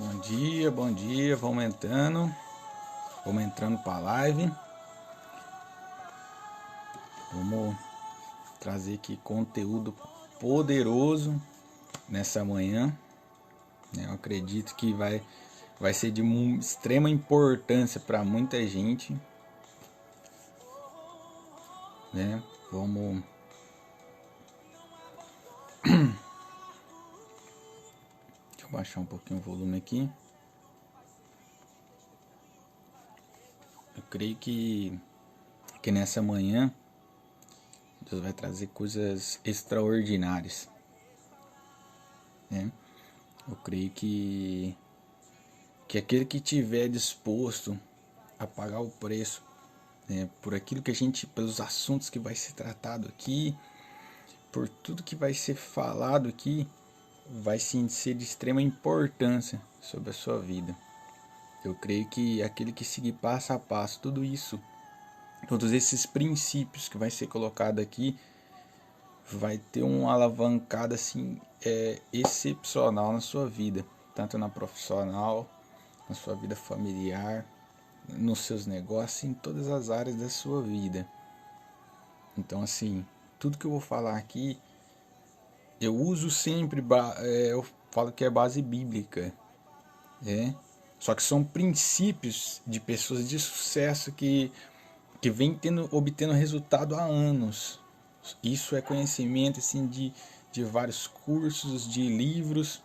Bom dia, vamos entrando para a live. Vamos trazer aqui conteúdo poderoso nessa manhã. Eu acredito que vai ser de extrema importância para muita gente, né? Vamos Deixa eu baixar um pouquinho o volume aqui. Eu creio que nessa manhã Deus vai trazer coisas extraordinárias, né? Eu creio que aquele que tiver disposto a pagar o preço, né, por aquilo que pelos assuntos que vai ser tratado aqui, por tudo que vai ser falado aqui, vai sim ser de extrema importância sobre a sua vida. Eu creio que aquele que seguir passo a passo tudo isso, todos esses princípios que vai ser colocado aqui, vai ter uma alavancada assim, excepcional na sua vida, tanto na profissional, na sua vida familiar, nos seus negócios, em todas as áreas da sua vida. Então assim, tudo que eu vou falar aqui, eu uso sempre, eu falo que é base bíblica, né? Só que são princípios de pessoas de sucesso que vem obtendo resultado há anos. Isso é conhecimento assim, de vários cursos, de livros,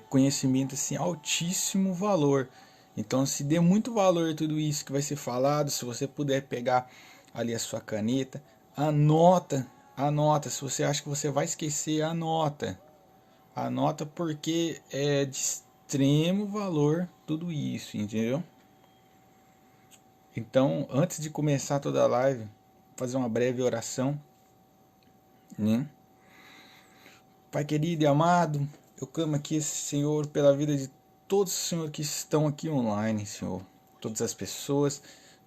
conhecimento assim, altíssimo valor. Então se dê muito valor a tudo isso que vai ser falado. Se você puder pegar ali a sua caneta, anota. Se você acha que você vai esquecer, anota porque é de extremo valor tudo isso, entendeu? Então, antes de começar toda a live, vou fazer uma breve oração, né? Pai querido e amado, eu clamo aqui, Senhor, pela vida de todos, Senhor, que estão aqui online, Senhor. Todas as pessoas,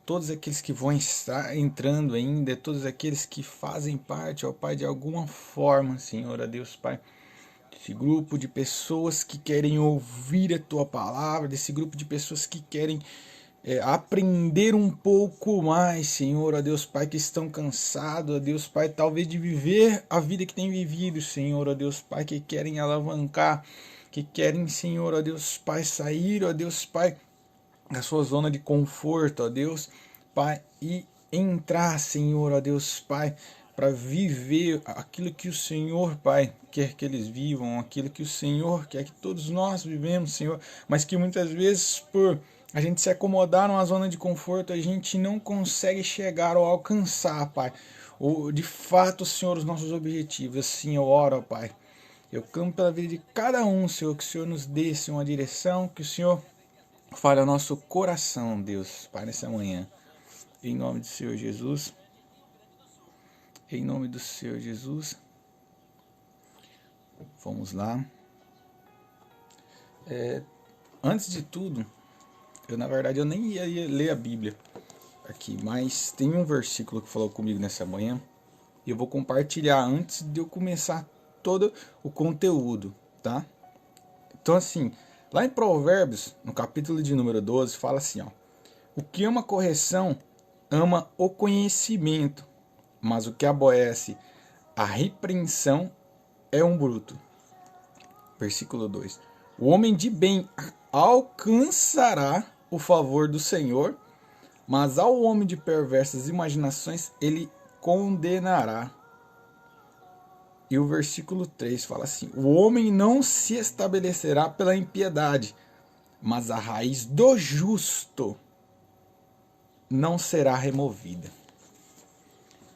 todos aqueles que vão estar entrando ainda, todos aqueles que fazem parte, ó Pai, de alguma forma, Senhor, ó Deus, Pai, desse grupo de pessoas que querem ouvir a Tua palavra, desse grupo de pessoas que querem aprender um pouco mais, Senhor, ó Deus Pai, que estão cansados, ó Deus Pai, talvez de viver a vida que tem vivido, Senhor, ó Deus Pai, que querem alavancar, que querem, Senhor, ó Deus Pai, sair, ó Deus Pai, da sua zona de conforto, ó Deus Pai, e entrar, Senhor, ó Deus Pai, para viver aquilo que o Senhor, Pai, quer que eles vivam, aquilo que o Senhor quer que todos nós vivemos, Senhor, mas que muitas vezes por a gente se acomodar numa zona de conforto, a gente não consegue chegar ou alcançar, Pai, ou de fato, Senhor, os nossos objetivos. Assim eu oro, Pai. Eu clamo pela vida de cada um, Senhor, que o Senhor nos dê uma direção, que o Senhor fale ao nosso coração, Deus, Pai, nessa manhã. Em nome do Senhor Jesus. Em nome do Senhor Jesus. Vamos lá. Antes de tudo, na verdade, eu nem ia ler a Bíblia aqui, mas tem um versículo que falou comigo nessa manhã e eu vou compartilhar antes de eu começar todo o conteúdo, tá? Então assim, lá em Provérbios, no capítulo de número 12, fala assim, ó: o que ama correção, ama o conhecimento, mas o que aborrece a repreensão é um bruto. Versículo 2: o homem de bem alcançará o favor do Senhor, mas ao homem de perversas imaginações ele condenará. E o versículo 3 fala assim: o homem não se estabelecerá pela impiedade, mas a raiz do justo não será removida.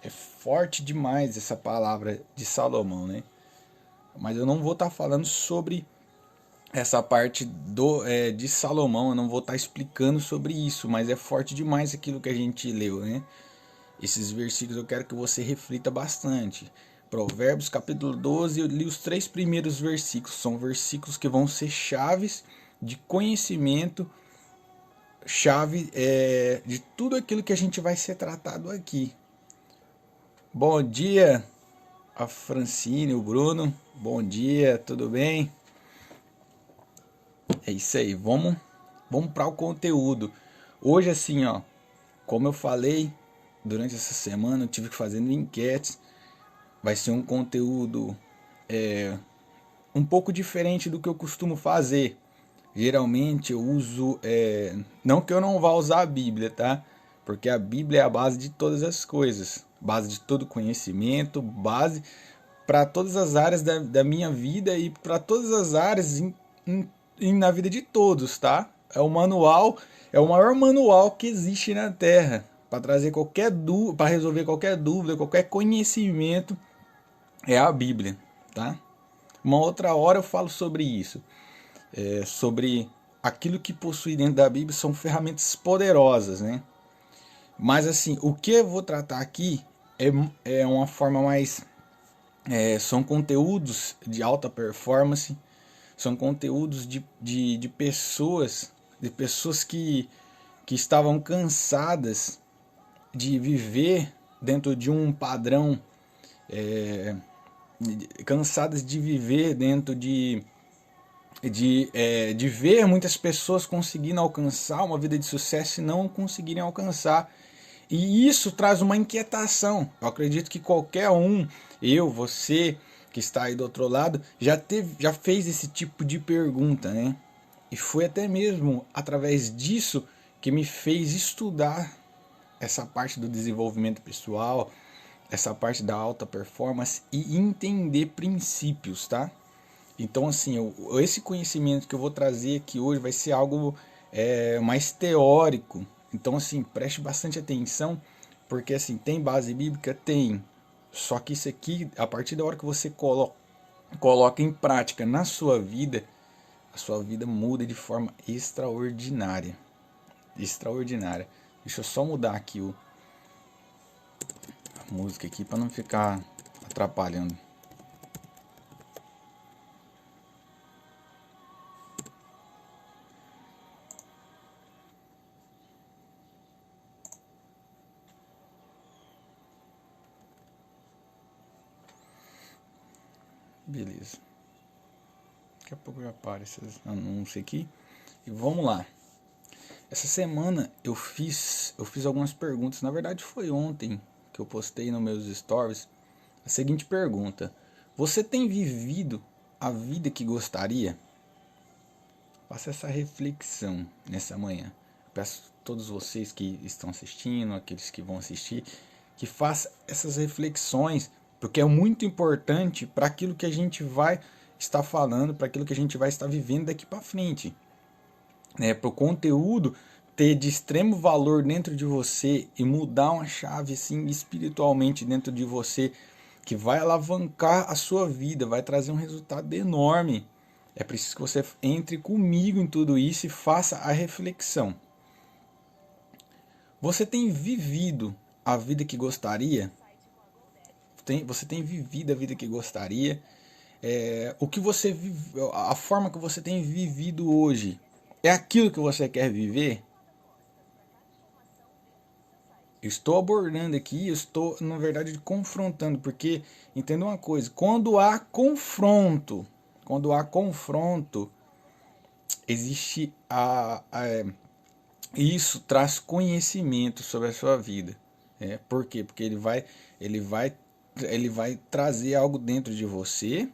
É forte demais essa palavra de Salomão, né? Mas eu não vou estar falando sobre essa parte de Salomão, eu não vou estar explicando sobre isso, mas é forte demais aquilo que a gente leu, né? Esses versículos eu quero que você reflita bastante. Provérbios capítulo 12, eu li os 3 primeiros versículos, são versículos que vão ser chaves de conhecimento, chave de tudo aquilo que a gente vai ser tratado aqui. Bom dia, a Francine, o Bruno, bom dia, tudo bem? É isso aí, vamos para o conteúdo. Hoje assim, ó, como eu falei, durante essa semana eu tive que fazer enquetes. Vai ser um conteúdo um pouco diferente do que eu costumo fazer. Geralmente eu uso, não que eu não vá usar a Bíblia, tá? Porque a Bíblia é a base de todas as coisas, base de todo conhecimento, base para todas as áreas da minha vida e para todas as áreas na vida de todos, tá? É o manual, é o maior manual que existe na Terra para trazer qualquer dúvida, para resolver qualquer dúvida, qualquer conhecimento é a Bíblia, tá? Uma outra hora eu falo sobre isso, sobre aquilo que possui dentro da Bíblia são ferramentas poderosas, né? Mas assim, o que eu vou tratar aqui é uma forma mais são conteúdos de alta performance, são conteúdos de pessoas que estavam cansadas de viver dentro de um padrão, cansadas de viver dentro de ver muitas pessoas conseguindo alcançar uma vida de sucesso e não conseguirem alcançar. E isso traz uma inquietação. Eu acredito que qualquer um, eu, você que está aí do outro lado, já fez esse tipo de pergunta, né? E foi até mesmo através disso que me fez estudar essa parte do desenvolvimento pessoal, essa parte da alta performance e entender princípios, tá? Então, assim, esse conhecimento que eu vou trazer aqui hoje vai ser algo mais teórico. Então, assim, preste bastante atenção, porque, assim, tem base bíblica? Tem. Só que isso aqui, a partir da hora que você coloca em prática na sua vida, a sua vida muda de forma extraordinária. Extraordinária. Deixa eu só mudar aqui a música aqui para não ficar atrapalhando. Beleza. Daqui a pouco já aparece esses anúncios aqui. E vamos lá. Essa semana eu fiz algumas perguntas. Na verdade foi ontem que eu postei nos meus stories a seguinte pergunta: você tem vivido a vida que gostaria? Faça essa reflexão nessa manhã. Eu peço a todos vocês que estão assistindo, aqueles que vão assistir, que façam essas reflexões, porque é muito importante para aquilo que a gente vai estar falando, para aquilo que a gente vai estar vivendo daqui para frente. Para o conteúdo ter de extremo valor dentro de você e mudar uma chave assim, espiritualmente dentro de você, que vai alavancar a sua vida, vai trazer um resultado enorme. É preciso que você entre comigo em tudo isso e faça a reflexão. Você tem vivido a vida que gostaria? Você tem vivido a vida que gostaria? O que você a forma que você tem vivido hoje é aquilo que você quer viver? Eu estou abordando aqui, eu estou, na verdade, confrontando, porque entenda uma coisa, quando há confronto, existe isso traz conhecimento sobre a sua vida. Por quê? Porque ele vai, ele vai trazer algo dentro de você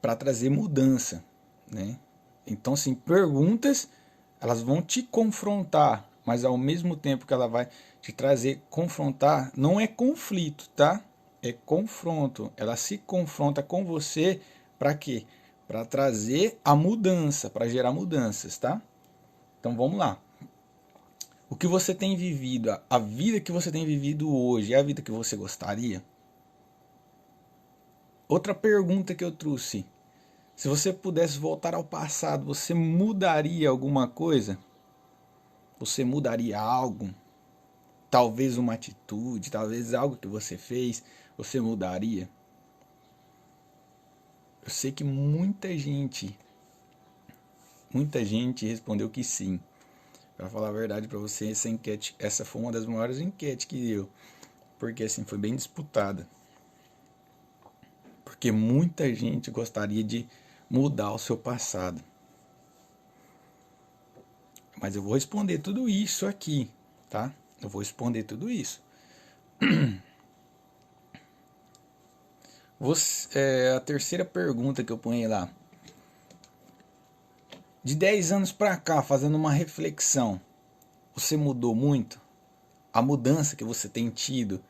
para trazer mudança, né? Então, assim, perguntas, elas vão te confrontar, mas ao mesmo tempo que ela vai te trazer confrontar, não é conflito, tá? É confronto. Ela se confronta com você para quê? Para trazer a mudança, para gerar mudanças, tá? Então vamos lá. O que você tem vivido, a vida que você tem vivido hoje, é a vida que você gostaria? Outra pergunta que eu trouxe: se você pudesse voltar ao passado, você mudaria alguma coisa? Você mudaria algo? Talvez uma atitude, talvez algo que você fez, você mudaria? Eu sei que muita gente respondeu que sim. Para falar a verdade para você, essa enquete, essa foi uma das maiores enquetes que deu, porque assim foi bem disputada. Porque muita gente gostaria de mudar o seu passado. Mas eu vou responder tudo isso aqui, tá? Eu vou responder tudo isso. A terceira pergunta que eu ponho lá. De 10 anos para cá, fazendo uma reflexão, você mudou muito? A mudança que você tem tido?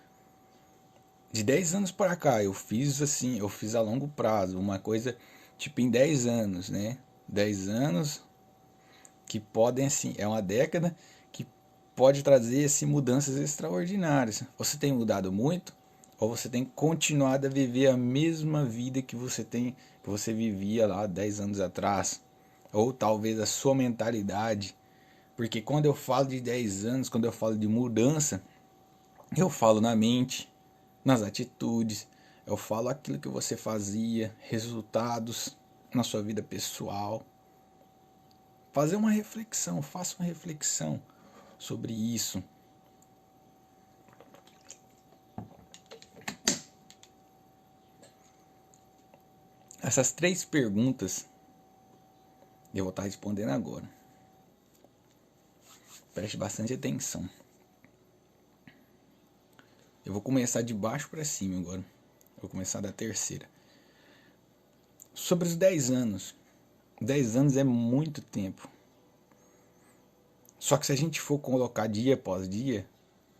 De 10 anos para cá, eu fiz assim, eu fiz a longo prazo, uma coisa tipo em 10 anos, né? 10 anos que podem, assim, é uma década que pode trazer assim, mudanças extraordinárias. Você tem mudado muito? Ou você tem continuado a viver a mesma vida que você vivia lá 10 anos atrás? Ou talvez a sua mentalidade. Porque quando eu falo de 10 anos, quando eu falo de mudança, eu falo na mente, nas atitudes, eu falo aquilo que você fazia, resultados na sua vida pessoal. Fazer uma reflexão, faça uma reflexão sobre isso. Essas 3 perguntas eu vou estar respondendo agora. Preste bastante atenção. Eu vou começar de baixo para cima agora. Vou começar da terceira. Sobre os 10 anos. 10 anos é muito tempo. Só que se a gente for colocar dia após dia,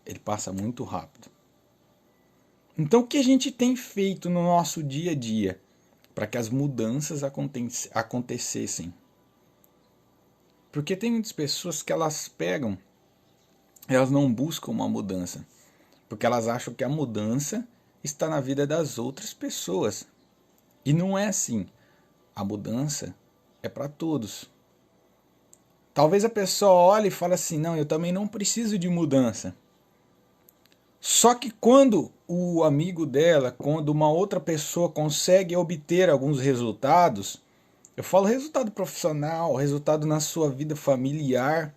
ele passa muito rápido. Então o que a gente tem feito no nosso dia a dia para que as mudanças acontecessem? Porque tem muitas pessoas que elas não buscam uma mudança, porque elas acham que a mudança está na vida das outras pessoas. E não é assim. A mudança é para todos. Talvez a pessoa olhe e fale assim, não, eu também não preciso de mudança. Só que quando o amigo dela, quando uma outra pessoa consegue obter alguns resultados, eu falo resultado profissional, resultado na sua vida familiar,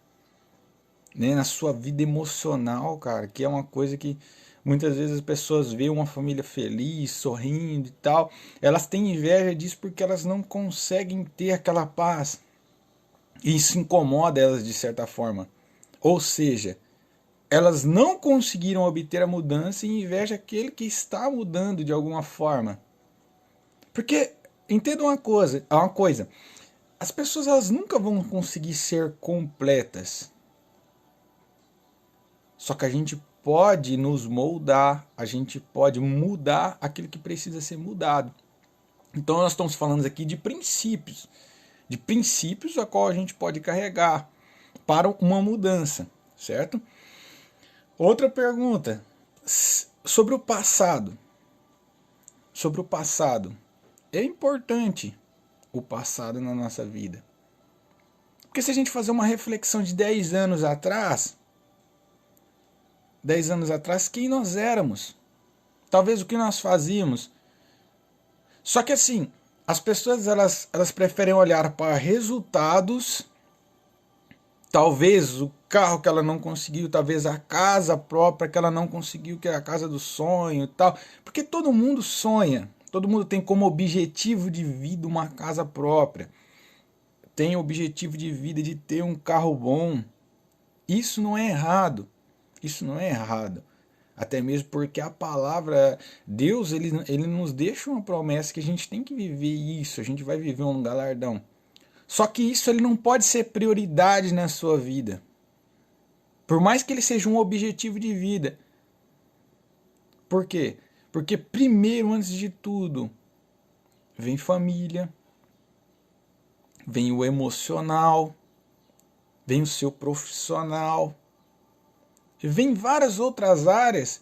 né, na sua vida emocional, cara, que é uma coisa que muitas vezes as pessoas veem uma família feliz, sorrindo e tal, elas têm inveja disso porque elas não conseguem ter aquela paz. E isso incomoda elas de certa forma. Ou seja, elas não conseguiram obter a mudança e inveja aquele que está mudando de alguma forma. Porque, entenda uma coisa, as pessoas elas nunca vão conseguir ser completas. Só que a gente pode nos moldar, a gente pode mudar aquilo que precisa ser mudado. Então nós estamos falando aqui de princípios a qual a gente pode carregar para uma mudança, certo? Outra pergunta sobre o passado. Sobre o passado. É importante o passado na nossa vida. Porque se a gente fazer uma reflexão de 10 anos atrás, quem nós éramos? Talvez o que nós fazíamos. Só que assim, as pessoas elas preferem olhar para resultados, talvez o carro que ela não conseguiu, talvez a casa própria que ela não conseguiu, que é a casa do sonho e tal. Porque todo mundo sonha, todo mundo tem como objetivo de vida uma casa própria. Tem o objetivo de vida de ter um carro bom. Isso não é errado. Isso não é errado. Até mesmo porque a palavra, Deus, ele nos deixa uma promessa que a gente tem que viver isso, a gente vai viver um galardão. Só que isso ele não pode ser prioridade na sua vida. Por mais que ele seja um objetivo de vida. Por quê? Porque primeiro, antes de tudo, vem família, vem o emocional, vem o seu profissional, vem várias outras áreas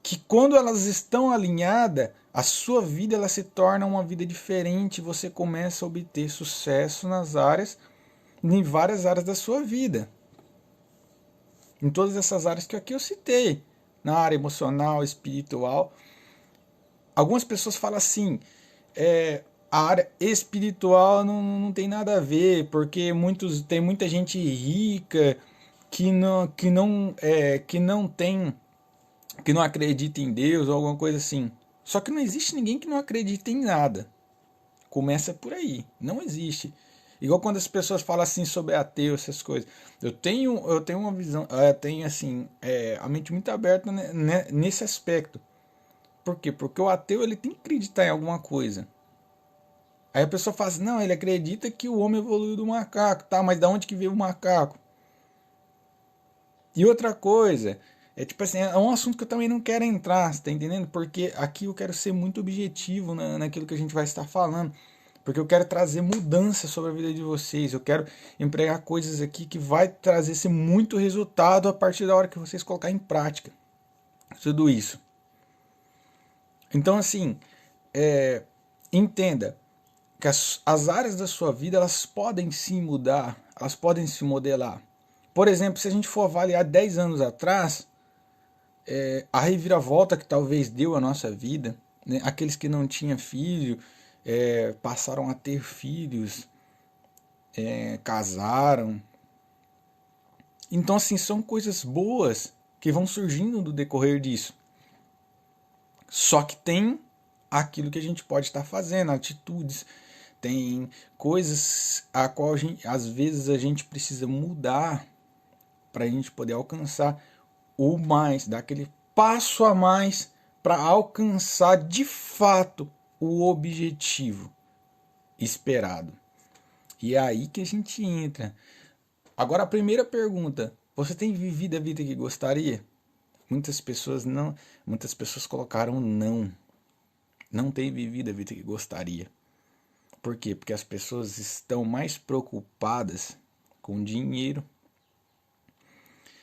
que quando elas estão alinhadas, a sua vida ela se torna uma vida diferente, você começa a obter sucesso em várias áreas da sua vida. Em todas essas áreas que aqui eu citei, na área emocional, espiritual. Algumas pessoas falam assim, a área espiritual não tem nada a ver, porque tem muita gente rica que não acredita em Deus ou alguma coisa assim. Só que não existe ninguém que não acredita em nada. Começa por aí. Não existe. Igual quando as pessoas falam assim sobre ateu, essas coisas. Eu tenho uma visão, tenho assim, a mente muito aberta nesse aspecto. Por quê? Porque o ateu ele tem que acreditar em alguma coisa. Aí a pessoa fala assim, não, ele acredita que o homem evoluiu do macaco, tá? Mas da onde que veio o macaco? E outra coisa, tipo assim, é um assunto que eu também não quero entrar, você tá entendendo? Porque aqui eu quero ser muito objetivo naquilo que a gente vai estar falando. Porque eu quero trazer mudança sobre a vida de vocês. Eu quero empregar coisas aqui que vai trazer muito resultado a partir da hora que vocês colocarem em prática tudo isso. Então, assim, entenda que as áreas da sua vida elas podem se mudar, elas podem se modelar. Por exemplo, se a gente for avaliar 10 anos atrás, a reviravolta que talvez deu à nossa vida, né? Aqueles que não tinham filho passaram a ter filhos, casaram. Então, assim, são coisas boas que vão surgindo no decorrer disso. Só que tem aquilo que a gente pode estar fazendo, atitudes, tem coisas a qual às vezes a gente precisa mudar para a gente poder alcançar o mais, dar aquele passo a mais para alcançar de fato o objetivo esperado. E é aí que a gente entra. Agora a primeira pergunta, você tem vivido a vida que gostaria? Muitas pessoas não, muitas pessoas colocaram não. Não tem vivido a vida que gostaria. Por quê? Porque as pessoas estão mais preocupadas com dinheiro,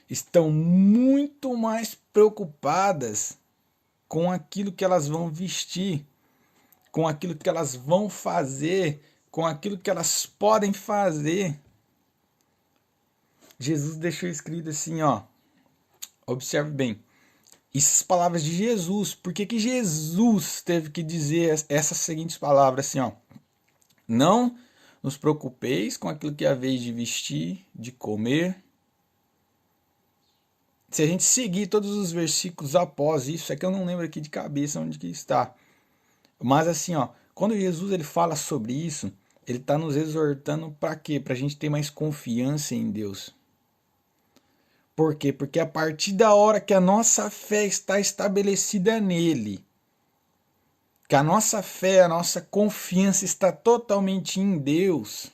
estão muito mais preocupadas com aquilo que elas vão vestir, com aquilo que elas vão fazer, com aquilo que elas podem fazer. Jesus deixou escrito assim, ó. Observe bem. Essas palavras de Jesus. Por que Jesus teve que dizer essas seguintes palavras assim, ó? Não nos preocupeis com aquilo que é a vez de vestir, de comer. Se a gente seguir todos os versículos após isso, é que eu não lembro aqui de cabeça onde que está. Mas assim, ó, quando Jesus ele fala sobre isso, ele está nos exortando para quê? Para a gente ter mais confiança em Deus. Por quê? Porque a partir da hora que a nossa fé está estabelecida nele, que a nossa fé, a nossa confiança está totalmente em Deus,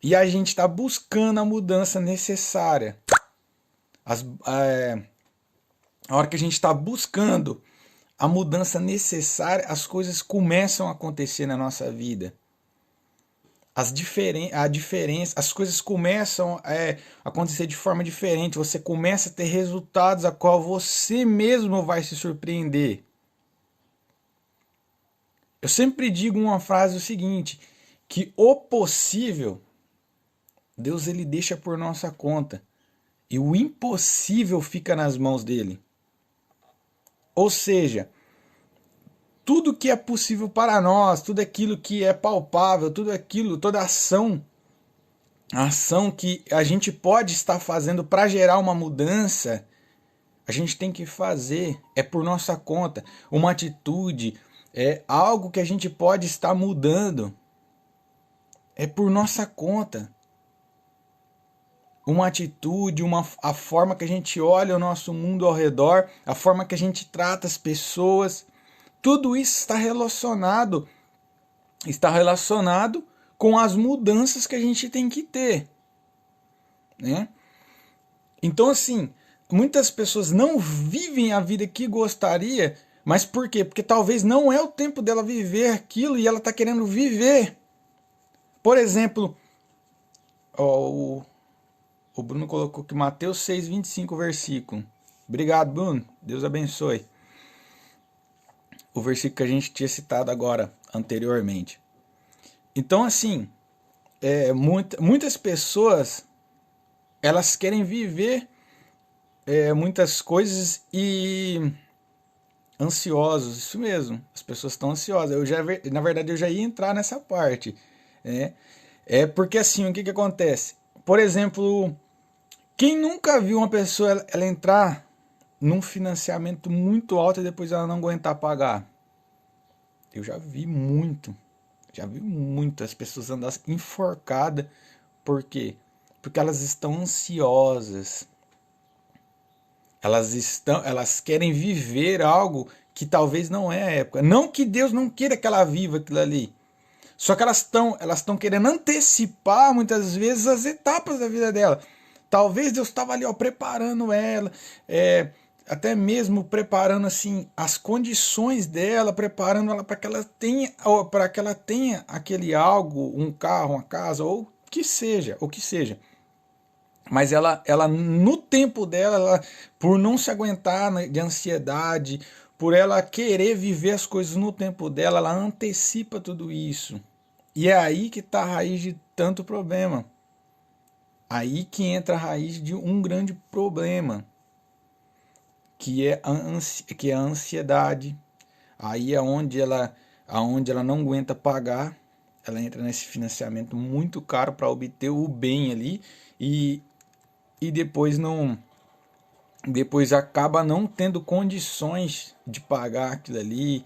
e a gente está buscando a mudança necessária, a hora que a gente está buscando a mudança necessária, as coisas começam a acontecer na nossa vida. A diferença, as coisas começam a acontecer de forma diferente. Você começa a ter resultados a qual você mesmo vai se surpreender. Eu sempre digo uma frase o seguinte, que o possível Deus ele deixa por nossa conta e o impossível fica nas mãos dele. Ou seja, tudo que é possível para nós, tudo aquilo que é palpável, tudo aquilo, toda ação que a gente pode estar fazendo para gerar uma mudança, a gente tem que fazer, é por nossa conta. Uma atitude, é algo que a gente pode estar mudando, é por nossa conta. Uma atitude, a forma que a gente olha o nosso mundo ao redor, a forma que a gente trata as pessoas, tudo isso está relacionado com as mudanças que a gente tem que ter, né? Então, assim, muitas pessoas não vivem a vida que gostaria, mas por quê? Porque talvez não é o tempo dela viver aquilo e ela está querendo viver. Por exemplo, ó, o Bruno colocou que Mateus 6:25 versículo. Obrigado, Bruno. Deus abençoe. O versículo que a gente tinha citado agora, anteriormente. Então, assim, muitas pessoas, elas querem viver muitas coisas e ansiosos, isso mesmo, as pessoas estão ansiosas. Na verdade, eu já ia entrar nessa parte, né? Porque assim, o que acontece? Por exemplo, quem nunca viu uma pessoa ela entrar num financiamento muito alto e depois ela não aguentar pagar? Eu já vi muito. Já vi muitas pessoas andar enforcadas. Por quê? Porque elas estão ansiosas. Elas querem viver algo que talvez não é a época. Não que Deus não queira que ela viva aquilo ali. Só que elas estão querendo antecipar muitas vezes as etapas da vida dela. Talvez Deus estava ali, ó, preparando ela, até mesmo preparando assim as condições dela, preparando ela para que ela tenha aquele algo, um carro, uma casa, ou o que seja. Mas ela no tempo dela, por não se aguentar de ansiedade, por ela querer viver as coisas no tempo dela, ela antecipa tudo isso. E é aí que está a raiz de tanto problema. Aí que entra a raiz de um grande problema, que é a ansiedade. Aí é onde ela não aguenta pagar, ela entra nesse financiamento muito caro para obter o bem ali e depois acaba não tendo condições de pagar aquilo ali,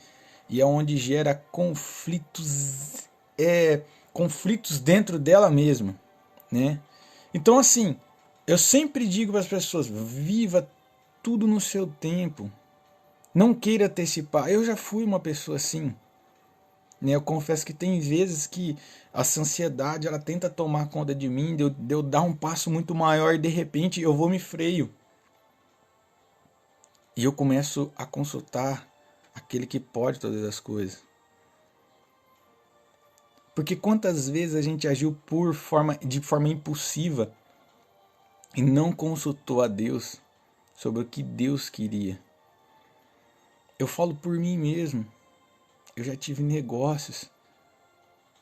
e é onde gera conflitos dentro dela mesma, né? Então assim, eu sempre digo para as pessoas: viva tudo no seu tempo, não queira antecipar. Eu já fui uma pessoa assim, né? Eu confesso que tem vezes que essa ansiedade ela tenta tomar conta de mim, de eu dar um passo muito maior e de repente eu vou me freio. E eu começo a consultar aquele que pode todas as coisas. Porque quantas vezes a gente agiu de forma impulsiva e não consultou a Deus sobre o que Deus queria. Eu falo por mim mesmo. Eu já tive negócios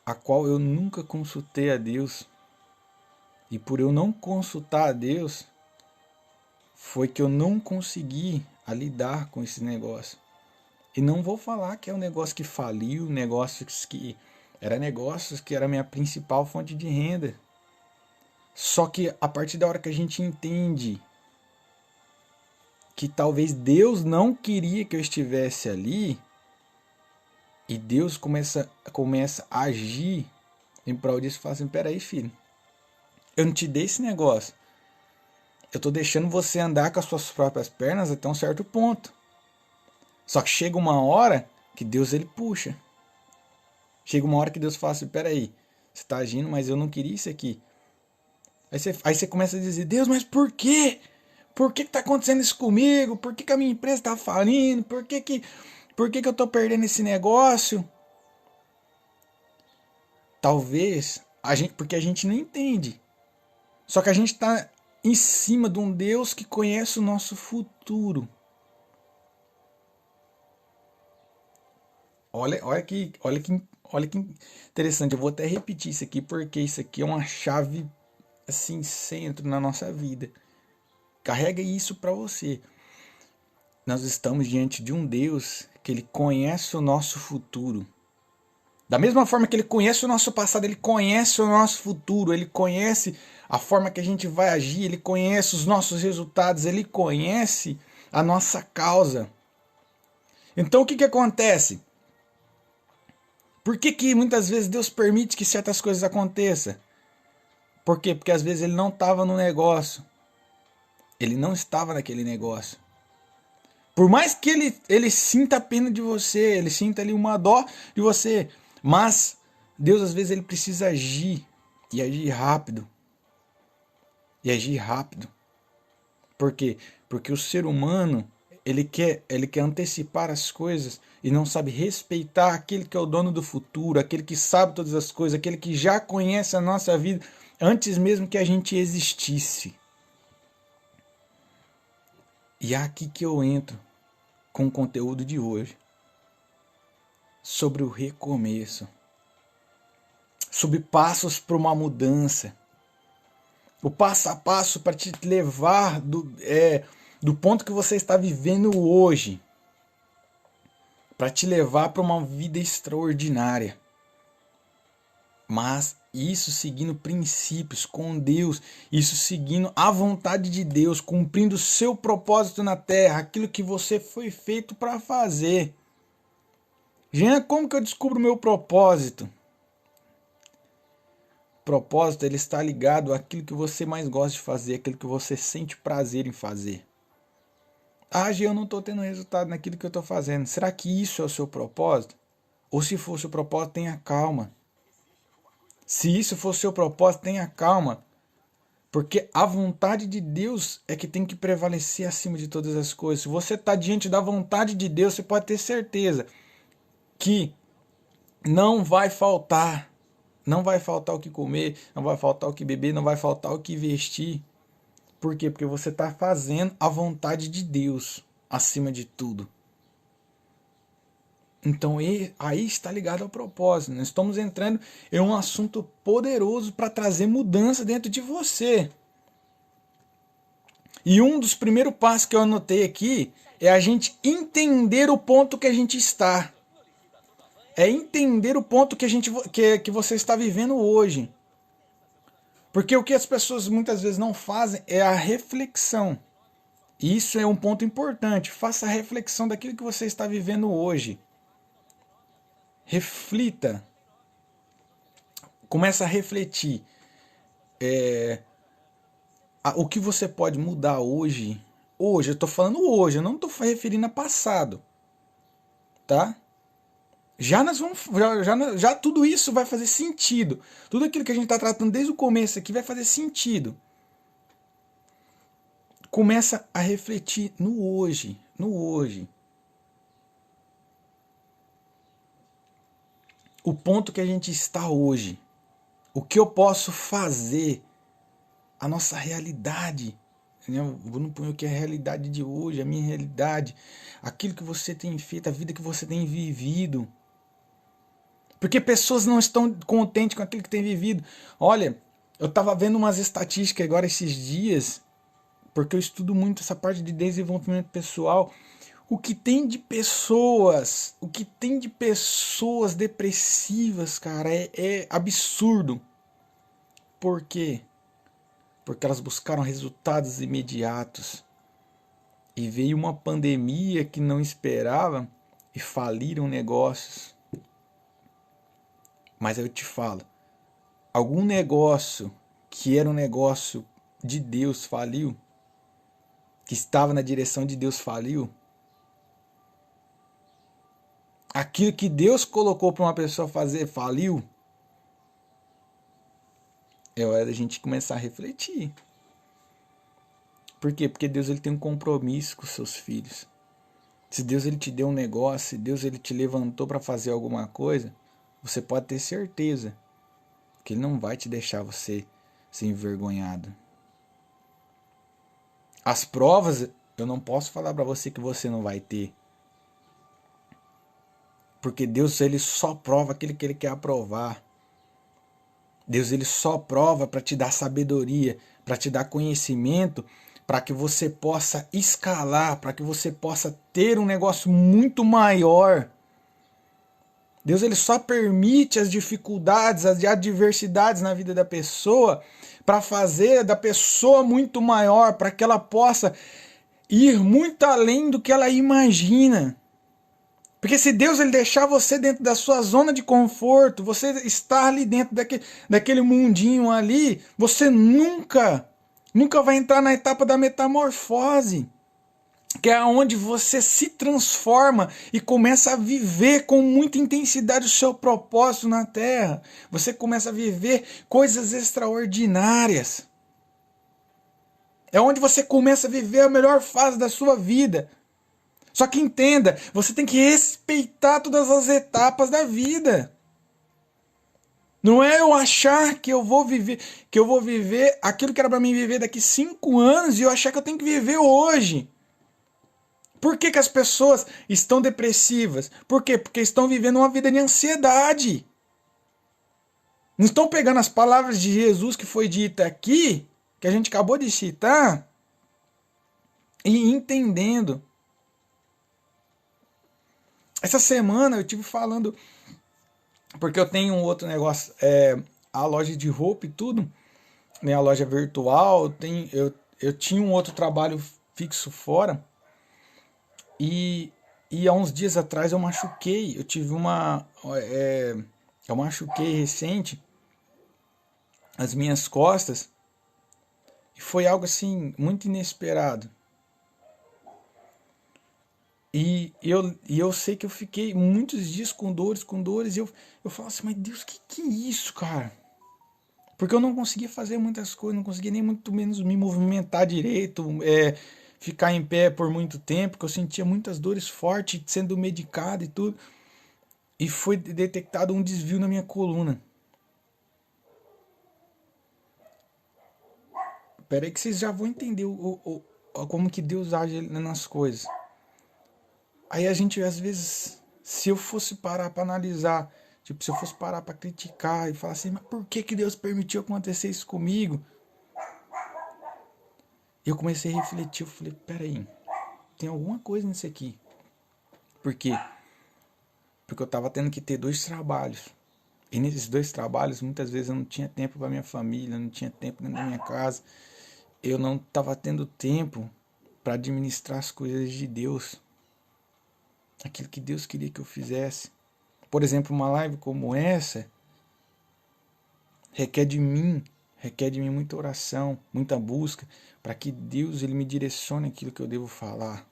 a qual eu nunca consultei a Deus. E por eu não consultar a Deus, foi que eu não consegui lidar com esse negócio. E não vou falar que é um negócio que faliu, negócios que era a minha principal fonte de renda. Só que a partir da hora que a gente entende que talvez Deus não queria que eu estivesse ali, e Deus começa a agir em prol disso, fala assim: peraí, filho, eu não te dei esse negócio. Eu tô deixando você andar com as suas próprias pernas até um certo ponto. Só que chega uma hora que Deus ele puxa. Chega uma hora que Deus fala assim: peraí, você tá agindo, mas eu não queria isso aqui. Aí você começa a dizer: Deus, mas por quê? Por que tá acontecendo isso comigo? Por que a minha empresa tá falindo? Por que eu tô perdendo esse negócio? Talvez, porque a gente não entende. Só que a gente tá em cima de um Deus que conhece o nosso futuro. Olha que interessante. Eu vou até repetir isso aqui, porque isso aqui é uma chave assim, centro na nossa vida. Carrega isso para você. Nós estamos diante de um Deus que ele conhece o nosso futuro. Da mesma forma que ele conhece o nosso passado, ele conhece o nosso futuro, ele conhece a forma que a gente vai agir, ele conhece os nossos resultados, ele conhece a nossa causa. Então o que acontece? Por que muitas vezes Deus permite que certas coisas aconteçam? Por quê? Porque às vezes ele não estava no negócio. Ele não estava naquele negócio. Por mais que ele sinta pena de você, ele sinta ali uma dó de você, mas Deus às vezes ele precisa agir e agir rápido. E agir rápido. Por quê? Porque o ser humano, ele quer antecipar as coisas e não sabe respeitar aquele que é o dono do futuro, aquele que sabe todas as coisas, aquele que já conhece a nossa vida antes mesmo que a gente existisse. E é aqui que eu entro com o conteúdo de hoje. Sobre o recomeço. Sobre passos para uma mudança. O passo a passo para te levar do ponto que você está vivendo hoje. Para te levar para uma vida extraordinária. Mas isso seguindo princípios com Deus, isso seguindo a vontade de Deus, cumprindo o seu propósito na terra, aquilo que você foi feito para fazer. Jean, como que eu descubro o meu propósito? propósito, ele está ligado àquilo que você mais gosta de fazer, aquilo que você sente prazer em fazer. Ah, Gê, eu não estou tendo resultado naquilo que eu estou fazendo. Será que isso é o seu propósito? Ou se for o seu propósito, tenha calma. Se isso for o seu propósito, tenha calma. Porque a vontade de Deus é que tem que prevalecer acima de todas as coisas. Se você está diante da vontade de Deus, você pode ter certeza que não vai faltar. Não vai faltar o que comer, não vai faltar o que beber, não vai faltar o que vestir. Por quê? Porque você está fazendo a vontade de Deus acima de tudo. Então aí está ligado ao propósito. Nós estamos entrando em um assunto poderoso para trazer mudança dentro de você. E um dos primeiros passos que eu anotei aqui é a gente entender o ponto que a gente está. É entender o ponto que você está vivendo hoje. Porque o que as pessoas muitas vezes não fazem é a reflexão. E isso é um ponto importante. Faça a reflexão daquilo que você está vivendo hoje. Reflita. Começa a refletir. O que você pode mudar hoje. Hoje, eu estou falando hoje, eu não estou referindo a passado. Tá? Já nós vamos. Já tudo isso vai fazer sentido. Tudo aquilo que a gente está tratando desde o começo aqui vai fazer sentido. Começa a refletir no hoje. No hoje. O ponto que a gente está hoje. O que eu posso fazer. A nossa realidade. Eu não ponho o que é a realidade de hoje, a minha realidade. Aquilo que você tem feito, a vida que você tem vivido. Porque pessoas não estão contentes com aquilo que tem vivido. Olha, eu estava vendo umas estatísticas agora esses dias, porque eu estudo muito essa parte de desenvolvimento pessoal. O que tem de pessoas depressivas, cara, é absurdo. Por quê? Porque elas buscaram resultados imediatos. E veio uma pandemia que não esperava e faliram negócios. Mas eu te falo, algum negócio que era um negócio de Deus faliu? Que estava na direção de Deus faliu? Aquilo que Deus colocou para uma pessoa fazer faliu? É hora da gente começar a refletir. Por quê? Porque Deus ele tem um compromisso com os seus filhos. Se Deus ele te deu um negócio, se Deus ele te levantou para fazer alguma coisa, você pode ter certeza que Ele não vai te deixar você ser envergonhado. As provas, eu não posso falar para você que você não vai ter. Porque Deus ele só prova aquilo que Ele quer aprovar. Deus ele só prova para te dar sabedoria, para te dar conhecimento, para que você possa escalar, para que você possa ter um negócio muito maior. Deus ele só permite as dificuldades, as adversidades na vida da pessoa para fazer da pessoa muito maior, para que ela possa ir muito além do que ela imagina. Porque se Deus ele deixar você dentro da sua zona de conforto, você estar ali dentro daquele mundinho ali, você nunca vai entrar na etapa da metamorfose. Que é onde você se transforma e começa a viver com muita intensidade o seu propósito na Terra. Você começa a viver coisas extraordinárias. É onde você começa a viver a melhor fase da sua vida. Só que entenda, você tem que respeitar todas as etapas da vida. Não é eu achar que eu vou viver aquilo que era para mim viver daqui 5 anos e eu achar que eu tenho que viver hoje. Por que as pessoas estão depressivas? Por quê? Porque estão vivendo uma vida de ansiedade. Não estão pegando as palavras de Jesus que foi dita aqui, que a gente acabou de citar, e entendendo. Essa semana eu tive falando, porque eu tenho um outro negócio, a loja de roupa e tudo, né, a loja virtual, eu tinha um outro trabalho fixo fora, e há uns dias atrás eu machuquei, eu machuquei recente, as minhas costas. E foi algo assim, muito inesperado. E eu sei que eu fiquei muitos dias com dores, e eu falo assim, mas Deus, que é isso, cara? Porque eu não conseguia fazer muitas coisas, não conseguia nem muito menos me movimentar direito, ficar em pé por muito tempo, porque eu sentia muitas dores fortes, sendo medicado e tudo. E foi detectado um desvio na minha coluna. Pera aí que vocês já vão entender como que Deus age nas coisas. Aí a gente, às vezes, se eu fosse parar para analisar, tipo, se eu fosse parar para criticar e falar assim, mas por que Deus permitiu acontecer isso comigo? Eu comecei a refletir, eu falei, peraí, tem alguma coisa nisso aqui. Por quê? Porque eu tava tendo que ter 2 trabalhos. E nesses 2 trabalhos, muitas vezes eu não tinha tempo para minha família, não tinha tempo dentro da minha casa. Eu não tava tendo tempo para administrar as coisas de Deus. Aquilo que Deus queria que eu fizesse. Por exemplo, uma live como essa requer de mim muita oração, muita busca, para que Deus ele me direcione aquilo que eu devo falar.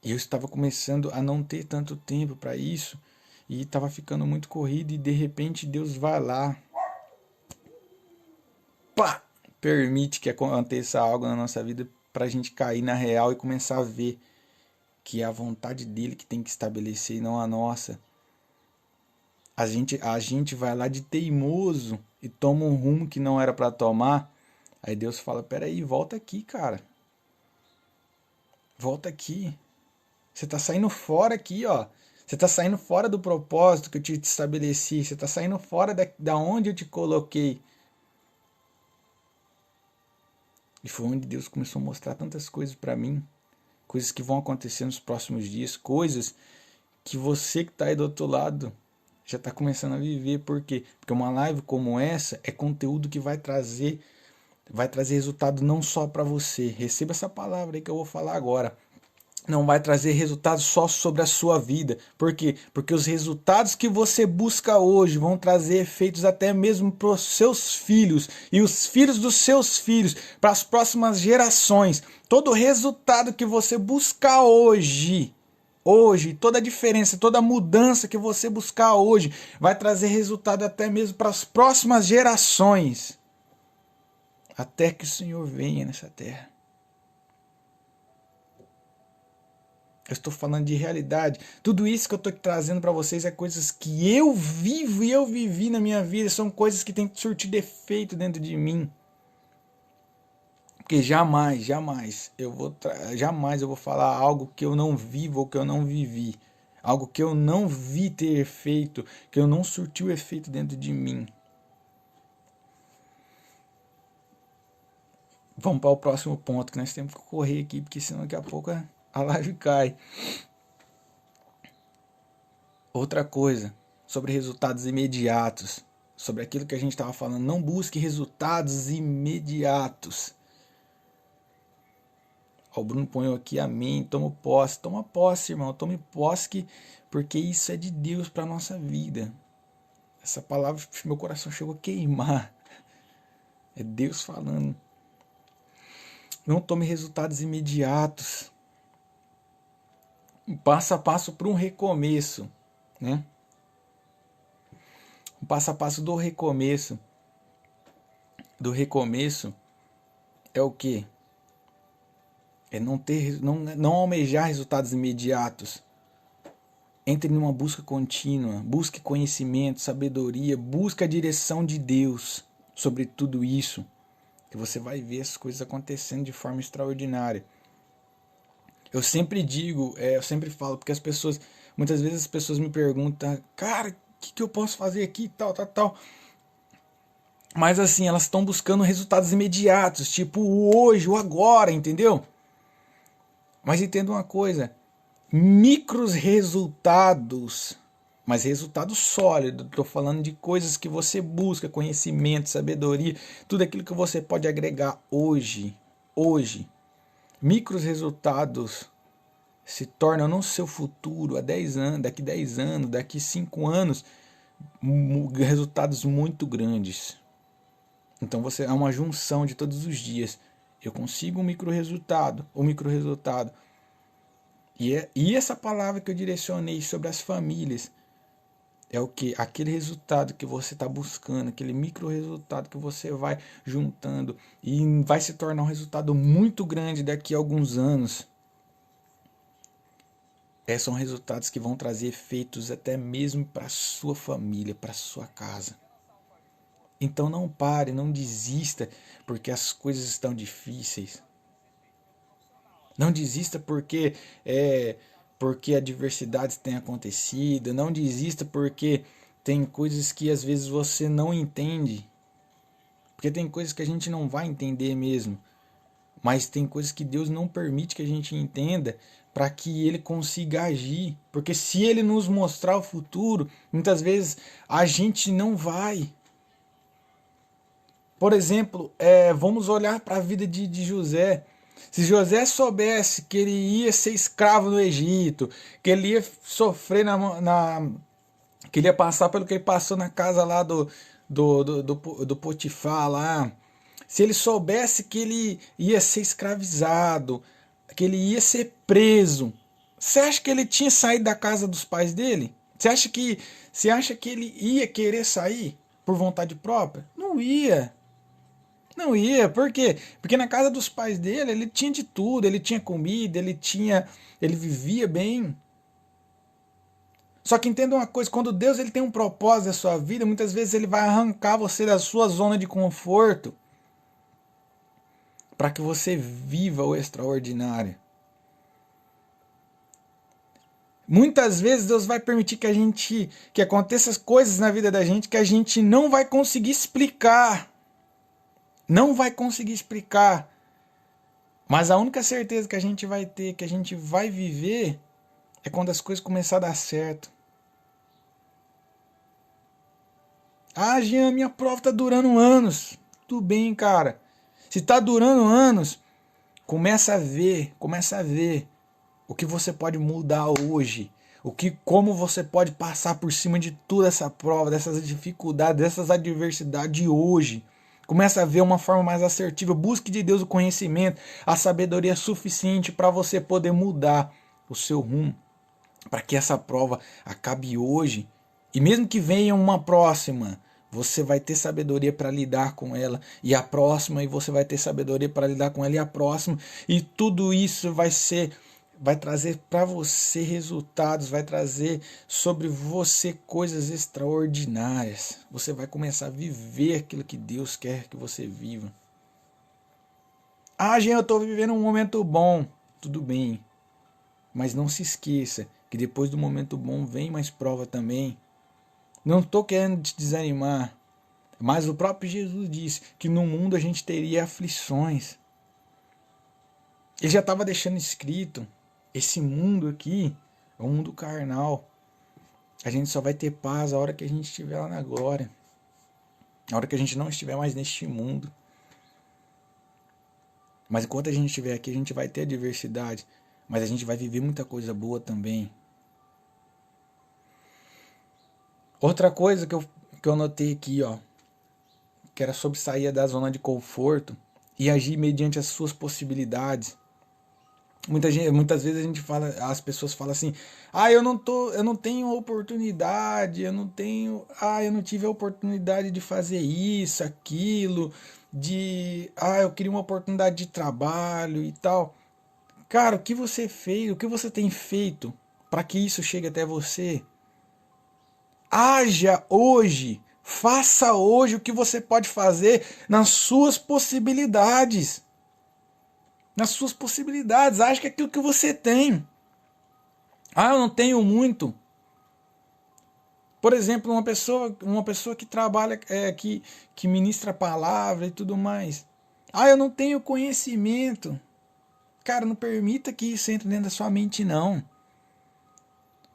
E eu estava começando a não ter tanto tempo para isso, e estava ficando muito corrido, e de repente Deus vai lá, pá, permite que aconteça algo na nossa vida para a gente cair na real e começar a ver que é a vontade dele que tem que estabelecer e não a nossa. A gente vai lá de teimoso e toma um rumo que não era para tomar. Aí Deus fala, peraí, volta aqui, cara. Volta aqui. Você tá saindo fora aqui, ó. Você tá saindo fora do propósito que eu te estabeleci. Você tá saindo fora da onde eu te coloquei. E foi onde Deus começou a mostrar tantas coisas para mim. Coisas que vão acontecer nos próximos dias. Coisas que você que tá aí do outro lado já está começando a viver. Por quê? Porque uma live como essa é conteúdo que vai trazer resultado não só para você. Receba essa palavra aí que eu vou falar agora. Não vai trazer resultado só sobre a sua vida. Por quê? Porque os resultados que você busca hoje vão trazer efeitos até mesmo para os seus filhos e os filhos dos seus filhos, para as próximas gerações. Todo resultado que você buscar hoje, toda a diferença, toda a mudança que você buscar hoje vai trazer resultado até mesmo para as próximas gerações. Até que o Senhor venha nessa terra. Eu estou falando de realidade. Tudo isso que eu estou trazendo para vocês é coisas que eu vivo e eu vivi na minha vida. São coisas que têm surtido efeito dentro de mim. Porque jamais eu vou falar algo que eu não vivo ou que eu não vivi. Algo que eu não vi ter efeito, que eu não surtiu efeito dentro de mim. Vamos para o próximo ponto, que nós temos que correr aqui, porque senão daqui a pouco a live cai. Outra coisa, sobre resultados imediatos. Sobre aquilo que a gente estava falando. Não busque resultados imediatos. O Bruno põe aqui, amém, toma posse. Toma posse, irmão, tome posse, porque isso é de Deus para a nossa vida. Essa palavra, meu coração chegou a queimar. É Deus falando. Não tome resultados imediatos. Um passo a passo para um recomeço, né? Um passo a passo do recomeço. Do recomeço é o quê? É não almejar resultados imediatos. Entre numa busca contínua, busque conhecimento, sabedoria, busque a direção de Deus sobre tudo isso, que você vai ver as coisas acontecendo de forma extraordinária. Eu sempre digo, eu sempre falo, porque muitas vezes as pessoas me perguntam, cara, o que eu posso fazer aqui, tal. Mas assim, elas estão buscando resultados imediatos, tipo o hoje, o agora, entendeu? Mas entenda uma coisa, micros resultados, mas resultado sólido. Estou falando de coisas que você busca, conhecimento, sabedoria, tudo aquilo que você pode agregar hoje. Micros resultados se tornam no seu futuro, há 10 anos, daqui 10 anos, daqui 5 anos, resultados muito grandes. Então você é uma junção de todos os dias. Eu consigo um micro resultado, E essa palavra que eu direcionei sobre as famílias é o que? Aquele resultado que você está buscando, aquele micro resultado que você vai juntando e vai se tornar um resultado muito grande daqui a alguns anos. São resultados que vão trazer efeitos até mesmo para a sua família, para a sua casa. Então não pare, não desista porque as coisas estão difíceis. Não desista porque adversidades têm acontecido. Não desista porque tem coisas que às vezes você não entende. Porque tem coisas que a gente não vai entender mesmo. Mas tem coisas que Deus não permite que a gente entenda para que Ele consiga agir. Porque se Ele nos mostrar o futuro, muitas vezes a gente não vai. Por exemplo, vamos olhar para a vida de José. Se José soubesse que ele ia ser escravo no Egito, que ele ia sofrer que ele ia passar pelo que ele passou na casa lá do Potifar lá, se ele soubesse que ele ia ser escravizado, que ele ia ser preso, você acha que ele tinha saído da casa dos pais dele? Você acha que ele ia querer sair por vontade própria? Não ia. Não ia, por quê? Porque na casa dos pais dele, ele tinha de tudo, ele tinha comida, ele vivia bem. Só que entenda uma coisa, quando Deus ele tem um propósito na sua vida, muitas vezes ele vai arrancar você da sua zona de conforto para que você viva o extraordinário. Muitas vezes Deus vai permitir que aconteçam coisas na vida da gente que a gente não vai conseguir explicar. Não vai conseguir explicar. Mas a única certeza que a gente vai ter, que a gente vai viver, é quando as coisas começarem a dar certo. Ah, Jean, minha prova está durando anos. Tudo bem, cara. Se está durando anos, começa a ver o que você pode mudar hoje. Como você pode passar por cima de toda essa prova, dessas dificuldades, dessas adversidades de hoje. Começa a ver uma forma mais assertiva. Busque de Deus o conhecimento, a sabedoria suficiente para você poder mudar o seu rumo. Para que essa prova acabe hoje. E mesmo que venha uma próxima, você vai ter sabedoria para lidar com ela. E a próxima, e você vai ter sabedoria para lidar com ela. E a próxima. E tudo isso vai trazer para você resultados, vai trazer sobre você coisas extraordinárias. Você vai começar a viver aquilo que Deus quer que você viva. Ah, gente, eu estou vivendo um momento bom. Tudo bem. Mas não se esqueça que depois do momento bom vem mais prova também. Não estou querendo te desanimar. Mas o próprio Jesus disse que no mundo a gente teria aflições. Ele já estava deixando escrito. Esse mundo aqui é um mundo carnal. A gente só vai ter paz a hora que a gente estiver lá na glória. A hora que a gente não estiver mais neste mundo. Mas enquanto a gente estiver aqui, a gente vai ter adversidade. Mas a gente vai viver muita coisa boa também. Outra coisa que eu notei aqui, ó, que era sobre sair da zona de conforto e agir mediante as suas possibilidades. Muitas vezes as pessoas falam assim: "Ah, eu não tenho oportunidade, eu não tive a oportunidade de fazer isso, aquilo, eu queria uma oportunidade de trabalho e tal". Cara, o que você fez, o que você tem feito para que isso chegue até você? Haja hoje, faça hoje o que você pode fazer nas suas possibilidades. Nas suas possibilidades, acho que é aquilo que você tem. Ah, eu não tenho muito. Por exemplo, uma pessoa que trabalha, que ministra a palavra e tudo mais. Ah, eu não tenho conhecimento. Cara, não permita que isso entre dentro da sua mente, não.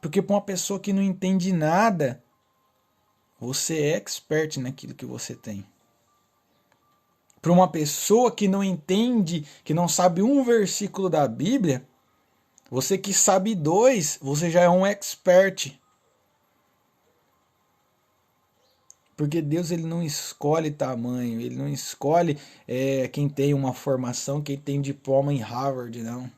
Porque para uma pessoa que não entende nada, você é expert naquilo que você tem. Para uma pessoa que não entende, que não sabe um versículo da Bíblia, você que sabe 2, você já é um expert. Porque Deus ele não escolhe tamanho, ele não escolhe quem tem uma formação, quem tem diploma em Harvard, não.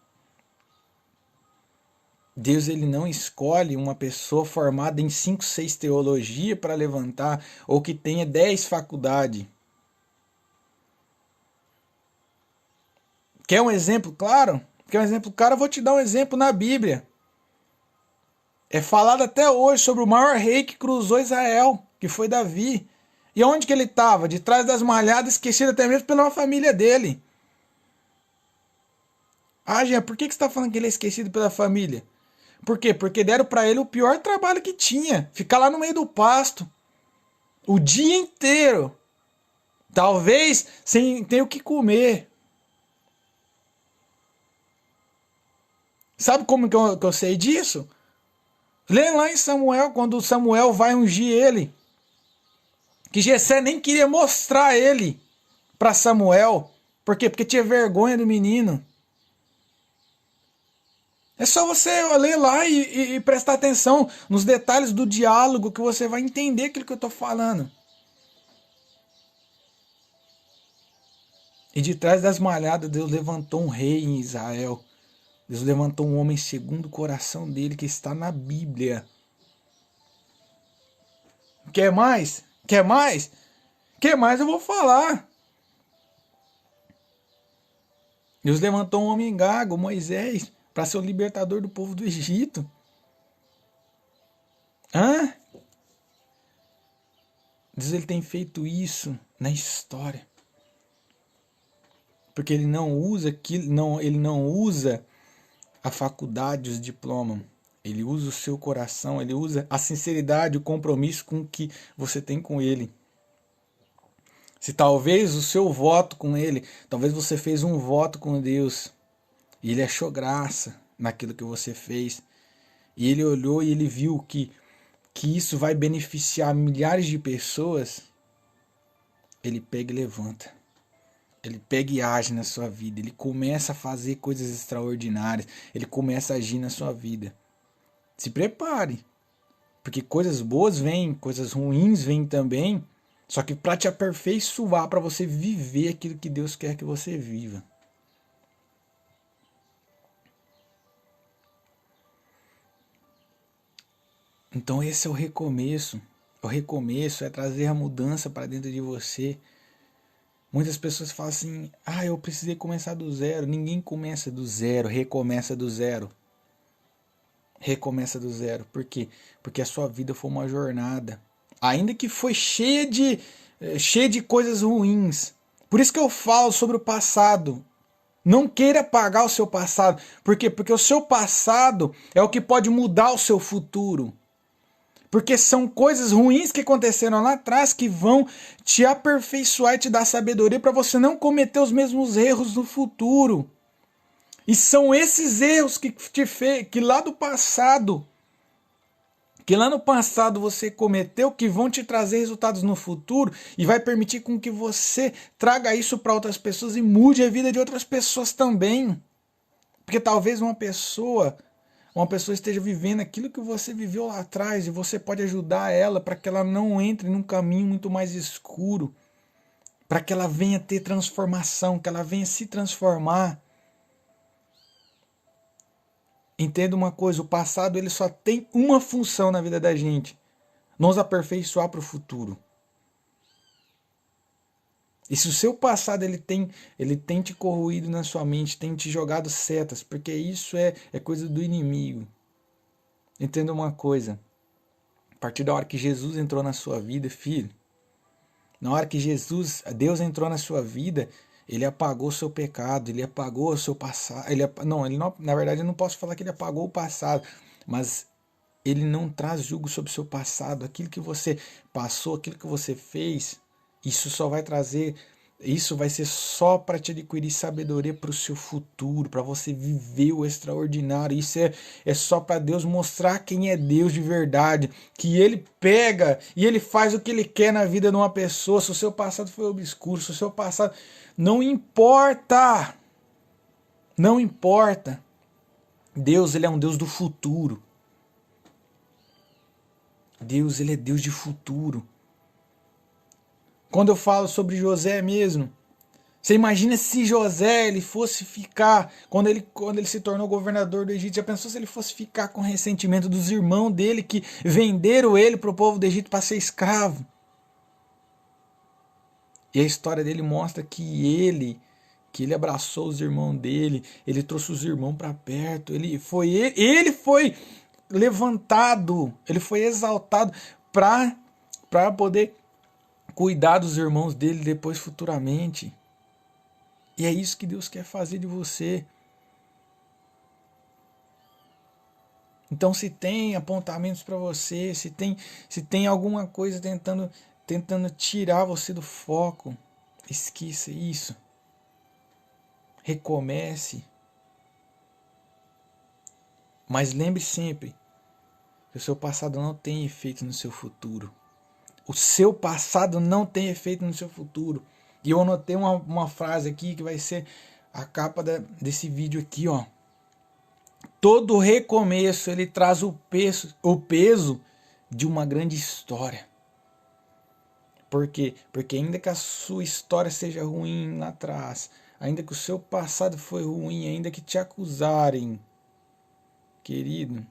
Deus ele não escolhe uma pessoa formada em 5, 6 teologia para levantar, ou que tenha 10 faculdades. Quer um exemplo claro? Quer um exemplo claro? Eu vou te dar um exemplo na Bíblia. É falado até hoje sobre o maior rei que cruzou Israel, que foi Davi. E onde que ele estava? De trás das malhadas, esquecido até mesmo pela família dele. Ah, Jean, por que você está falando que ele é esquecido pela família? Por quê? Porque deram para ele o pior trabalho que tinha. Ficar lá no meio do pasto. O dia inteiro. Talvez sem ter o que comer. Sabe como que eu sei disso? Lê lá em Samuel, quando Samuel vai ungir ele. Que Jessé nem queria mostrar ele para Samuel. Por quê? Porque tinha vergonha do menino. É só você ler lá e prestar atenção nos detalhes do diálogo que você vai entender aquilo que eu estou falando. E de trás das malhadas, Deus levantou um rei em Israel. Deus levantou um homem segundo o coração dele, que está na Bíblia. Quer mais? Quer mais? Quer mais? Eu vou falar. Deus levantou um homem gago, Moisés, para ser o libertador do povo do Egito. Hã? Deus ele tem feito isso na história. Porque ele não usa ele não usa a faculdade, os diplomas. Ele usa o seu coração, ele usa a sinceridade, o compromisso com que você tem com ele. Se talvez o seu voto com ele, talvez você fez um voto com Deus e ele achou graça naquilo que você fez. E ele olhou e ele viu que isso vai beneficiar milhares de pessoas. Ele pega e levanta. Ele pega e age na sua vida. Ele começa a fazer coisas extraordinárias. Ele começa a agir na sua vida. Se prepare. Porque coisas boas vêm, coisas ruins vêm também. Só que para te aperfeiçoar, para você viver aquilo que Deus quer que você viva. Então esse é o recomeço. O recomeço é trazer a mudança para dentro de você. Muitas pessoas falam assim, eu precisei começar do zero. Ninguém começa do zero, recomeça do zero. Recomeça do zero. Por quê? Porque a sua vida foi uma jornada. Ainda que foi cheia de coisas ruins. Por isso que eu falo sobre o passado. Não queira apagar o seu passado. Por quê? Porque o seu passado é o que pode mudar o seu futuro. Porque são coisas ruins que aconteceram lá atrás que vão te aperfeiçoar e te dar sabedoria para você não cometer os mesmos erros no futuro. E são esses erros que lá no passado você cometeu, que vão te trazer resultados no futuro e vai permitir com que você traga isso para outras pessoas e mude a vida de outras pessoas também. Porque talvez uma pessoa esteja vivendo aquilo que você viveu lá atrás e você pode ajudar ela para que ela não entre num caminho muito mais escuro, para que ela venha ter transformação, que ela venha se transformar. Entenda uma coisa, o passado ele só tem uma função na vida da gente, nos aperfeiçoar para o futuro. E se o seu passado ele tem te corroído na sua mente, tem te jogado setas, porque isso é coisa do inimigo. Entenda uma coisa, a partir da hora que Jesus entrou na sua vida, filho, na hora que Deus entrou na sua vida, ele apagou o seu pecado, ele apagou o seu passado. Na verdade eu não posso falar que ele apagou o passado, mas ele não traz julgo sobre o seu passado. Aquilo que você passou, aquilo que você fez, isso vai ser só para te adquirir sabedoria para o seu futuro, para você viver o extraordinário. Isso é só para Deus mostrar quem é Deus de verdade, que ele pega e ele faz o que ele quer na vida de uma pessoa. Se o seu passado foi obscuro, se o seu passado... Não importa! Não importa! Deus, ele é um Deus do futuro. Deus, ele é Deus de futuro. Quando eu falo sobre José mesmo, você imagina se José ele fosse ficar, quando ele se tornou governador do Egito, já pensou se ele fosse ficar com ressentimento dos irmãos dele que venderam ele para o povo do Egito para ser escravo? E a história dele mostra que ele abraçou os irmãos dele, ele trouxe os irmãos para perto, ele foi levantado, ele foi exaltado para poder cuidar dos irmãos dele depois futuramente. E é isso que Deus quer fazer de você. Então, se tem apontamentos para você, se tem alguma coisa tentando tirar você do foco, esqueça isso. Recomece. Mas lembre sempre que o seu passado não tem efeito no seu futuro. O seu passado não tem efeito no seu futuro. E eu anotei uma frase aqui que vai ser a capa desse vídeo aqui, ó. Todo recomeço ele traz o peso de uma grande história. Por quê? Porque ainda que a sua história seja ruim lá atrás, ainda que o seu passado foi ruim, ainda que te acusarem, querido,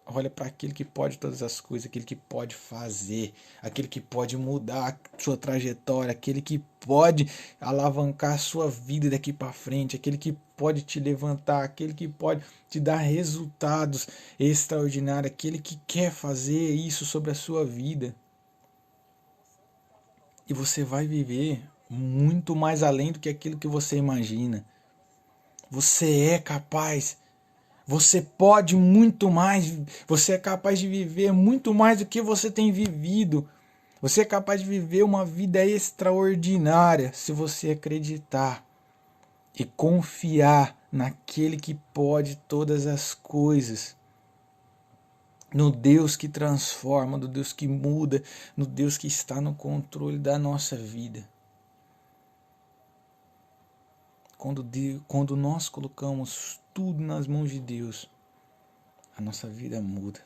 olha para aquele que pode todas as coisas, aquele que pode fazer, aquele que pode mudar a sua trajetória, aquele que pode alavancar a sua vida daqui para frente, aquele que pode te levantar, aquele que pode te dar resultados extraordinários, aquele que quer fazer isso sobre a sua vida. E você vai viver muito mais além do que aquilo que você imagina. Você é capaz. Você pode muito mais, você é capaz de viver muito mais do que você tem vivido. Você é capaz de viver uma vida extraordinária se você acreditar e confiar naquele que pode todas as coisas. No Deus que transforma, no Deus que muda, no Deus que está no controle da nossa vida. Quando nós colocamos tudo nas mãos de Deus, a nossa vida muda.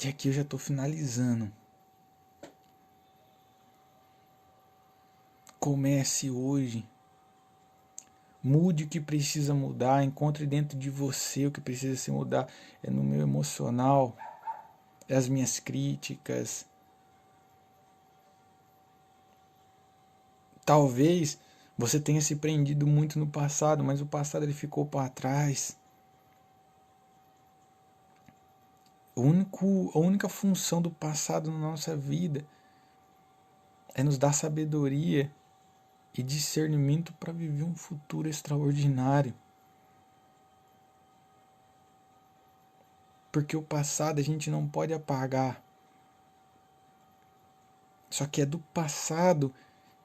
E aqui eu já estou finalizando. Comece hoje. Mude o que precisa mudar. Encontre dentro de você o que precisa se mudar. É no meu emocional, é as minhas críticas. Talvez você tenha se prendido muito no passado, mas o passado ele ficou para trás. A única função do passado na nossa vida é nos dar sabedoria e discernimento para viver um futuro extraordinário. Porque o passado a gente não pode apagar. Só que é do passado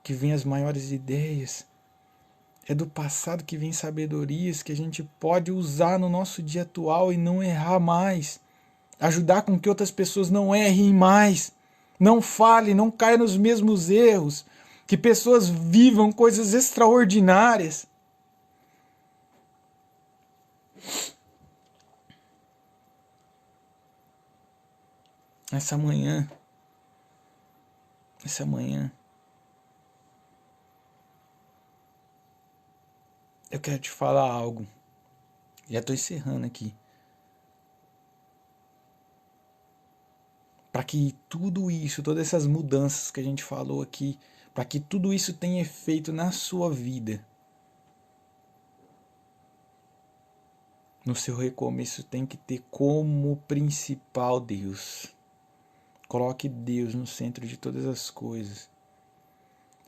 que vem as maiores ideias. É do passado que vem sabedorias que a gente pode usar no nosso dia atual e não errar mais. Ajudar com que outras pessoas não errem mais. Não falem, não caiam nos mesmos erros. Que pessoas vivam coisas extraordinárias. Essa manhã, eu quero te falar algo. Já estou encerrando aqui. Para que tudo isso, todas essas mudanças que a gente falou aqui, para que tudo isso tenha efeito na sua vida, no seu recomeço tem que ter como principal Deus. Coloque Deus no centro de todas as coisas.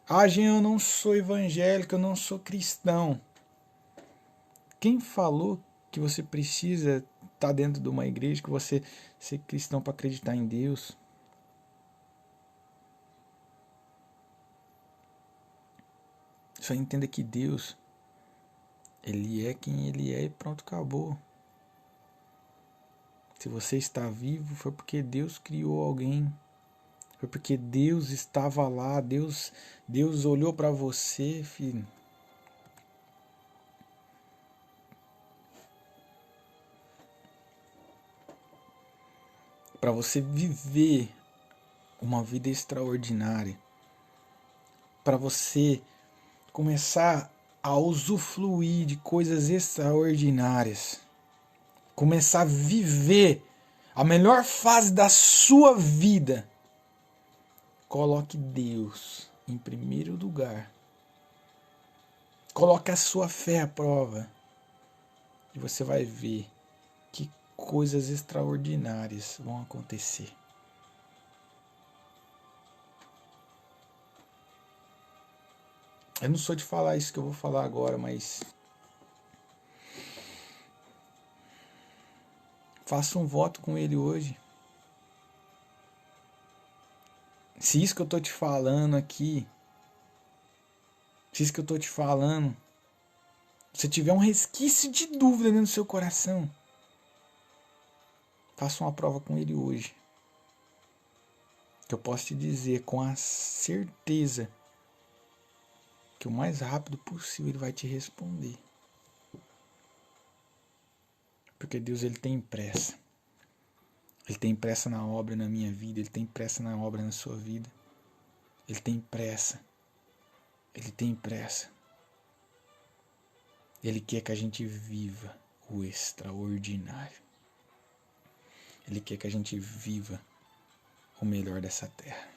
Ah, Jean, eu não sou evangélico, eu não sou cristão. Quem falou que você precisa estar dentro de uma igreja, que você ser cristão para acreditar em Deus? Só entenda que Deus, Ele é quem Ele é e pronto, acabou. Se você está vivo, foi porque Deus criou alguém. Foi porque Deus estava lá, Deus olhou para você, filho. para você viver uma vida extraordinária, para você começar a usufruir de coisas extraordinárias, começar a viver a melhor fase da sua vida, coloque Deus em primeiro lugar. Coloque a sua fé à prova e você vai ver que coisas extraordinárias vão acontecer. Eu não sou de falar isso que eu vou falar agora, mas faça um voto com ele hoje. Se isso que eu tô te falando aqui, se isso que eu tô te falando, se tiver um resquício de dúvida dentro do seu coração, faça uma prova com ele hoje. Que eu posso te dizer com a certeza que o mais rápido possível ele vai te responder. Porque Deus, ele tem pressa. Ele tem pressa na obra na minha vida, ele tem pressa na obra na sua vida. Ele tem pressa. Ele tem pressa. Ele quer que a gente viva o extraordinário. Ele quer que a gente viva o melhor dessa terra.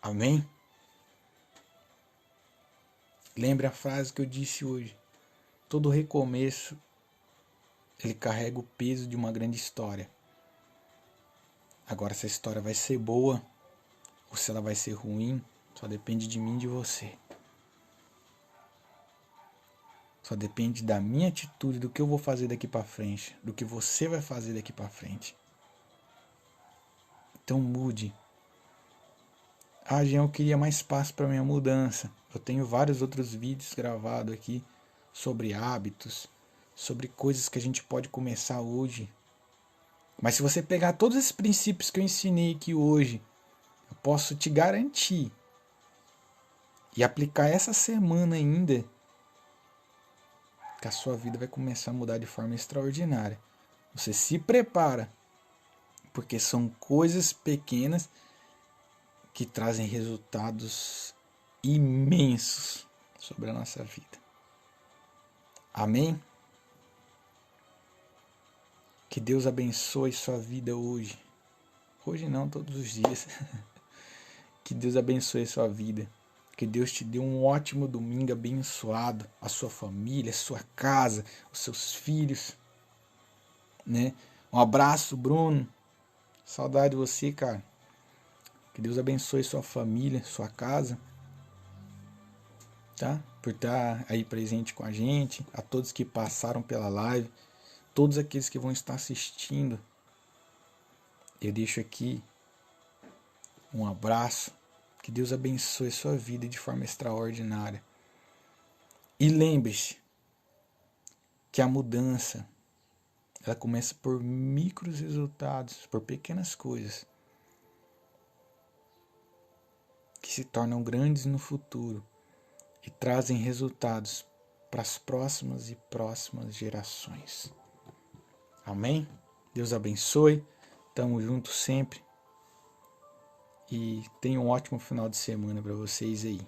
Amém? Lembre a frase que eu disse hoje. Todo recomeço, ele carrega o peso de uma grande história. Agora, se a história vai ser boa ou se ela vai ser ruim, só depende de mim e de você. Só depende da minha atitude, do que eu vou fazer daqui para frente, do que você vai fazer daqui para frente. Então mude. Jean, eu queria mais espaço para minha mudança. Eu tenho vários outros vídeos gravados aqui sobre hábitos, sobre coisas que a gente pode começar hoje. Mas se você pegar todos esses princípios que eu ensinei aqui hoje, eu posso te garantir e aplicar essa semana ainda, que a sua vida vai começar a mudar de forma extraordinária. Você se prepara, porque são coisas pequenas que trazem resultados imensos sobre a nossa vida. Amém? Que Deus abençoe sua vida hoje. Hoje não, todos os dias. Que Deus abençoe sua vida. Que Deus te dê um ótimo domingo abençoado. A sua família, a sua casa, os seus filhos. Né? Um abraço, Bruno. Saudade de você, cara. Que Deus abençoe sua família, sua casa. Tá? Por estar aí presente com a gente. A todos que passaram pela live. Todos aqueles que vão estar assistindo. Eu deixo aqui um abraço. Que Deus abençoe sua vida de forma extraordinária. E lembre-se que a mudança, ela começa por micros resultados, por pequenas coisas, que se tornam grandes no futuro e trazem resultados para as próximas e próximas gerações. Amém? Deus abençoe. Tamo junto sempre. E tenha um ótimo final de semana para vocês aí.